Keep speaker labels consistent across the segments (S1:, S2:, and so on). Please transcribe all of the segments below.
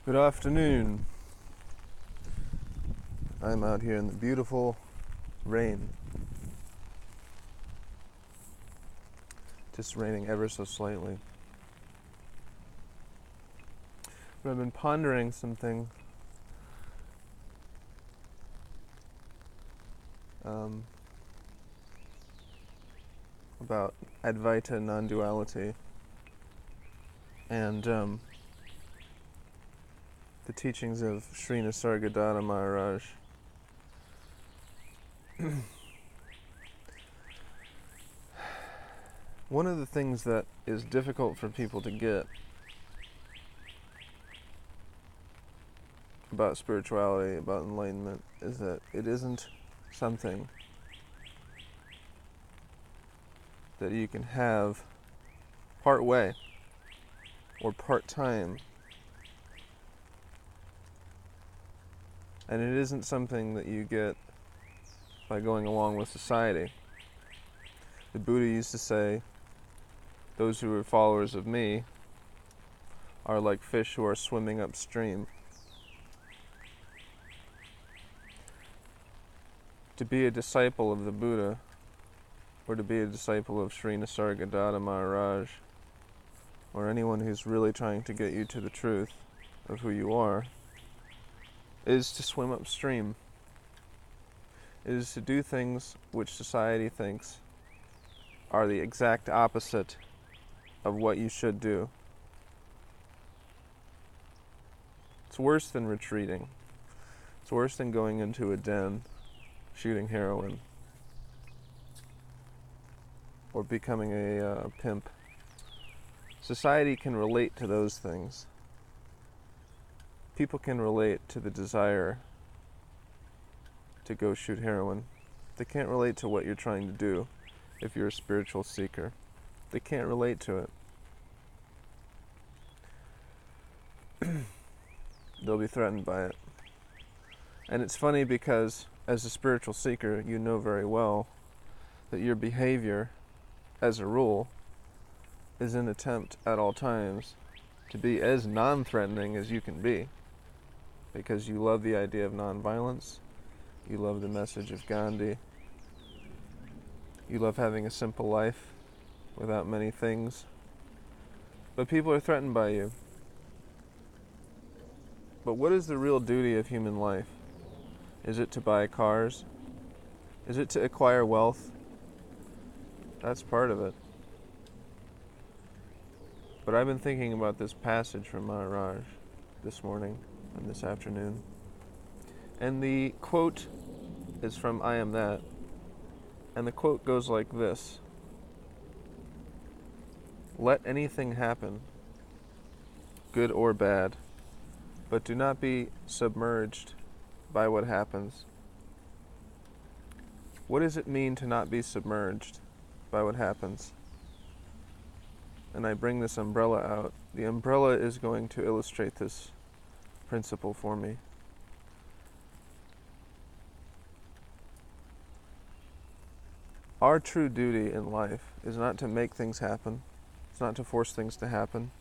S1: Good afternoon. I'm out here in the beautiful rain. Just raining ever so slightly. But I've been pondering something about Advaita non-duality and the teachings of Sri Nisargadatta Maharaj. One of the things that is difficult for people to get about spirituality, about enlightenment, is that it isn't something that you can have part way or part time, and it isn't something that you get by going along with society. The Buddha used to say, those who are followers of me are like fish who are swimming upstream. To be a disciple of the Buddha, or to be a disciple of Sri Nisargadatta Maharaj, or anyone who's really trying to get you to the truth of who you are, is to swim upstream. It is to do things which society thinks are the exact opposite of what you should do. It's worse than retreating. It's worse than going into a den, shooting heroin, or becoming a pimp. Society can relate to those things. People can relate to the desire to go shoot heroin. They can't relate to what you're trying to do if you're a spiritual seeker. They can't relate to it. They'll be threatened by it. And it's funny because as a spiritual seeker, you know very well that your behavior, as a rule, is an attempt at all times to be as non-threatening as you can be, because you love the idea of non-violence, you love the message of Gandhi, you love having a simple life without many things, but people are threatened by you. But what is the real duty of human life? Is it to buy cars? Is it to acquire wealth? That's part of it. But I've been thinking about this passage from Maharaj this morning and this afternoon. And the quote is from I Am That. And the quote goes like this: "Let anything happen, good or bad, but do not be submerged by what happens." What does it mean to not be submerged by what happens? And I bring this umbrella out. The umbrella is going to illustrate this principle for me. Our true duty in life is not to make things happen. It's not to force things to happen.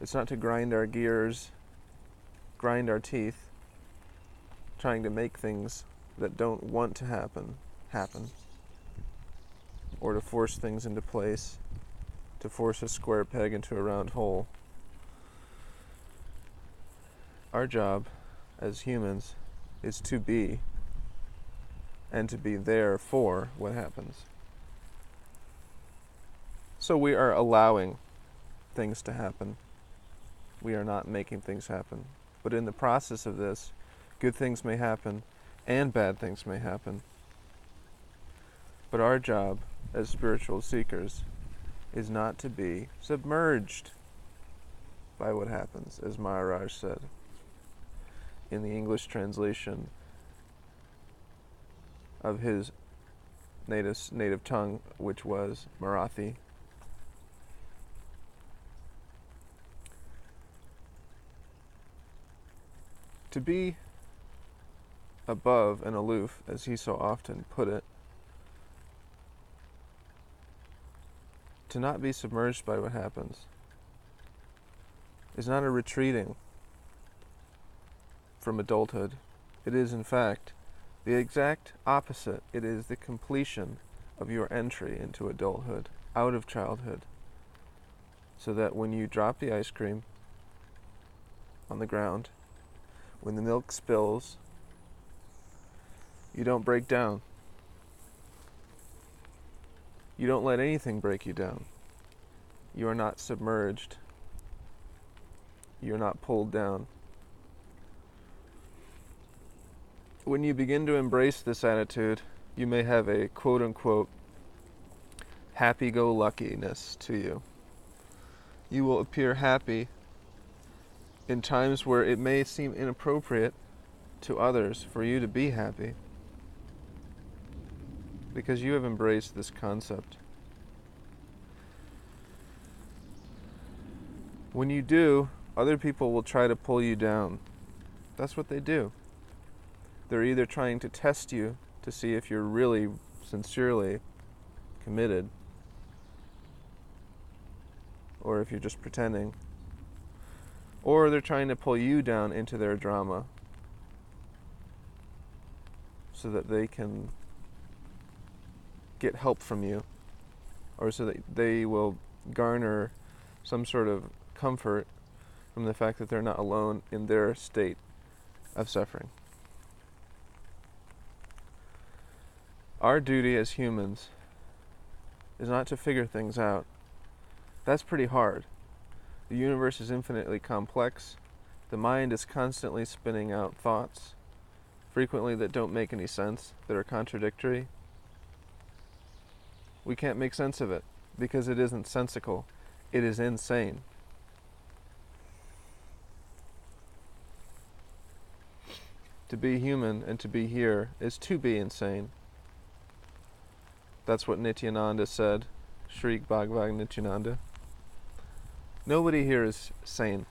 S1: It's not to grind our gears, grind our teeth, trying to make things that don't want to happen, or to force things into place, to force a square peg into a round hole. Our job as humans is to be, and to be there for what happens. So we are allowing things to happen. We are not making things happen. But in the process of this, good things may happen and bad things may happen. But our job as spiritual seekers is not to be submerged by what happens, as Maharaj said in the English translation of his native tongue, which was Marathi. To be above and aloof, as he so often put it, to not be submerged by what happens, is not a retreating, from adulthood. It is, in fact, the exact opposite. It is the completion of your entry into adulthood, out of childhood, so that when you drop the ice cream on the ground, when the milk spills, you don't break down. You don't let anything break you down. You are not submerged. You're not pulled down. When you begin to embrace this attitude, you may have a quote-unquote happy-go-luckiness to you. You will appear happy in times where it may seem inappropriate to others for you to be happy, because you have embraced this concept. When you do, other people will try to pull you down. That's what they do. They're either trying to test you to see if you're really sincerely committed, or if you're just pretending, or they're trying to pull you down into their drama so that they can get help from you, or so that they will garner some sort of comfort from the fact that they're not alone in their state of suffering. Our duty as humans is not to figure things out. That's pretty hard. The universe is infinitely complex. The mind is constantly spinning out thoughts, frequently that don't make any sense, that are contradictory. We can't make sense of it because it isn't sensical. It is insane. To be human and to be here is to be insane. That's what Nityananda said, Sri Bhagavad Nityananda. Nobody here is sane,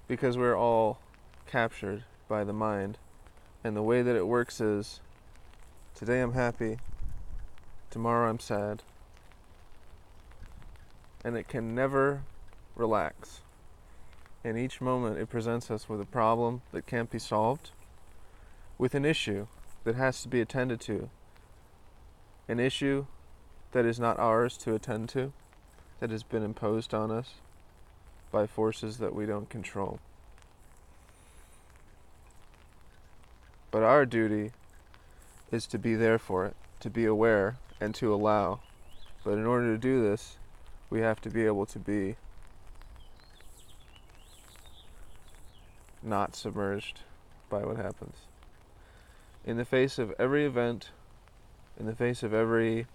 S1: because we're all captured by the mind, and the way that it works is, today I'm happy, tomorrow I'm sad, and it can never relax. In each moment it presents us with a problem that can't be solved, with an issue that has to be attended to, an issue that is not ours to attend to, that has been imposed on us by forces that we don't control. But our duty is to be there for it, to be aware and to allow. But in order to do this, we have to be able to be not submerged by what happens. In the face of every event, in the face of every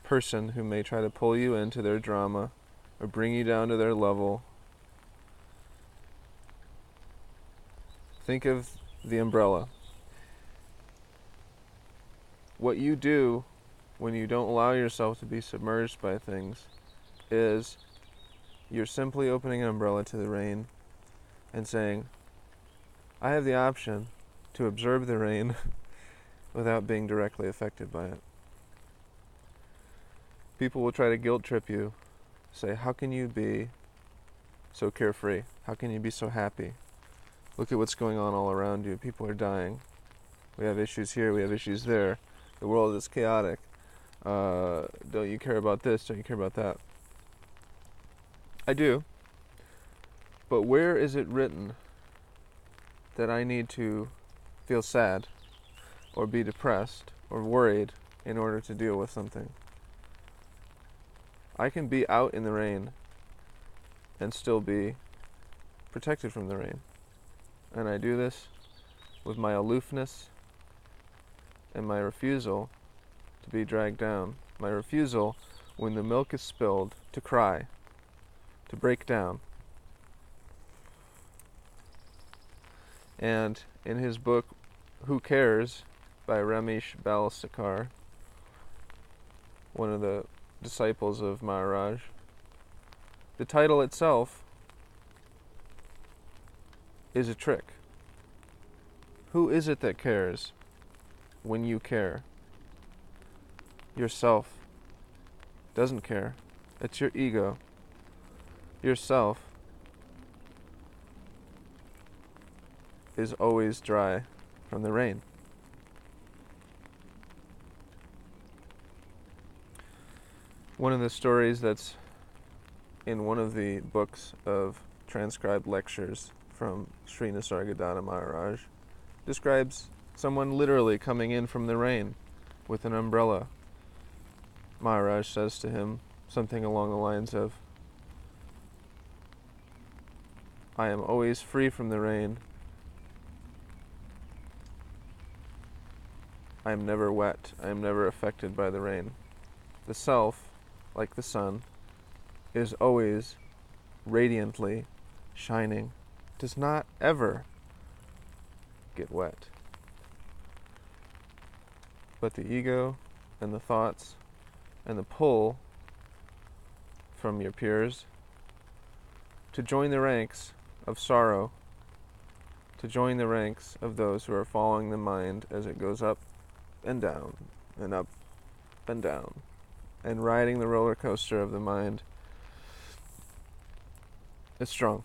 S1: person who may try to pull you into their drama or bring you down to their level, think of the umbrella. What you do when you don't allow yourself to be submerged by things is you're simply opening an umbrella to the rain and saying, I have the option to observe the rain without being directly affected by it. People will try to guilt trip you, say, how can you be so carefree? How can you be so happy? Look at what's going on all around you. People are dying. We have issues here, we have issues there. The world is chaotic. Don't you care about this? Don't you care about that? I do. But where is it written that I need to feel sad or be depressed or worried in order to deal with something? I can be out in the rain and still be protected from the rain. And I do this with my aloofness and my refusal to be dragged down. My refusal, when the milk is spilled, to cry, to break down. And in his book, Who Cares, by Ramesh Balsekar, one of the disciples of Maharaj, the title itself is a trick. Who is it that cares when you care? Yourself doesn't care. It's your ego. Yourself is always dry from the rain. One of the stories that's in one of the books of transcribed lectures from Sri Nisargadatta Maharaj describes someone literally coming in from the rain with an umbrella. Maharaj says to him something along the lines of, I am always free from the rain. I am never wet. I am never affected by the rain. The self, like the sun, is always radiantly shining, does not ever get wet. But the ego and the thoughts and the pull from your peers to join the ranks of sorrow, to join the ranks of those who are following the mind as it goes up and down and up and down and riding the roller coaster of the mind, is strong.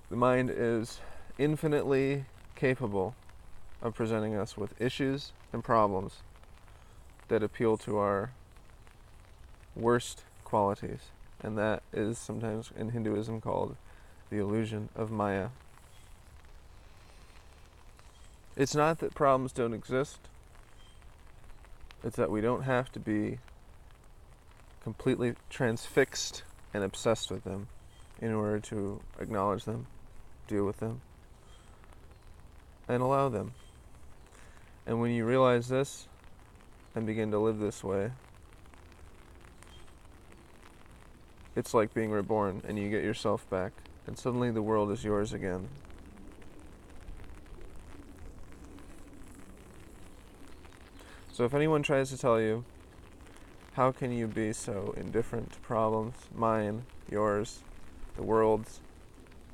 S1: The mind is infinitely capable of presenting us with issues and problems that appeal to our worst qualities, and that is sometimes in Hinduism called the illusion of Maya. It's not that problems don't exist, it's that we don't have to be completely transfixed and obsessed with them in order to acknowledge them, deal with them, and allow them. And when you realize this and begin to live this way, it's like being reborn, and you get yourself back, and suddenly the world is yours again. So if anyone tries to tell you, how can you be so indifferent to problems, mine, yours, the world's,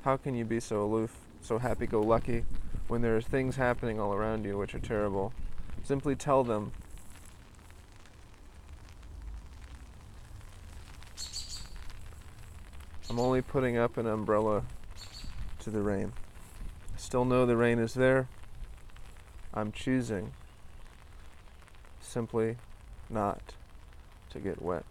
S1: how can you be so aloof, so happy-go-lucky, when there are things happening all around you which are terrible? Simply tell them, I'm only putting up an umbrella to the rain. I still know the rain is there. I'm choosing simply not to get wet.